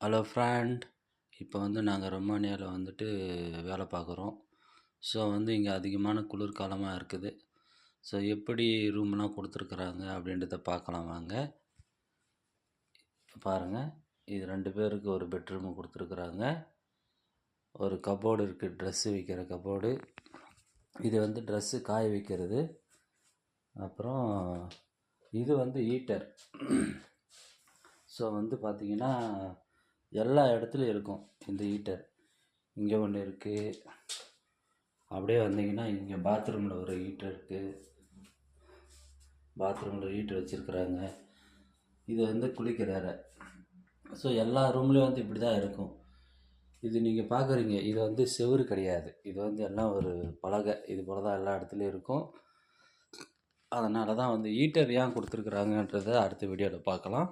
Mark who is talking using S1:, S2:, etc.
S1: Hello friend. இப்போ வந்து நாங்கள் ரொமானியாவில் வந்துட்டு வேலை பார்க்குறோம். ஸோ வந்து இங்கே அதிகமான குளிர்காலமாக இருக்குது. ஸோ எப்படி ரூம்லாம் கொடுத்துருக்குறாங்க அப்படின்றத பார்க்கலாம் வாங்க. பாருங்கள், இது 2 பேருக்கு ஒரு பெட்ரூமு கொடுத்துருக்குறாங்க. ஒரு கபோர்டு இருக்குது, ட்ரெஸ்ஸு வைக்கிற கபோர்டு. இது வந்து ட்ரெஸ்ஸு காய வைக்கிறது. அப்புறம் இது வந்து ஹீட்டர். ஸோ வந்து பார்த்திங்கன்னா எல்லா இடத்துலையும் இருக்கும் இந்த ஹீட்டர். இங்கே ஒன்று இருக்குது. அப்படியே வந்தீங்கன்னா இங்கே பாத்ரூமில் ஒரு ஹீட்டர் இருக்குது. பாத்ரூமில் ஹீட்டர் வச்சுருக்குறாங்க. இது வந்து குளிக்கிற அறை. ஸோ எல்லா ரூம்லேயும் வந்து இப்படி தான் இருக்கும். இது நீங்கள் பார்க்குறீங்க, இது வந்து செவுரு கிடையாது. இது வந்து எல்லாம் ஒரு பலகை. இது போல் தான் எல்லா இடத்துலையும் இருக்கும். அதனால தான் வந்து ஹீட்டர் ஏன் கொடுத்துருக்குறாங்கன்றதை அடுத்த வீடியோவில் பார்க்கலாம்.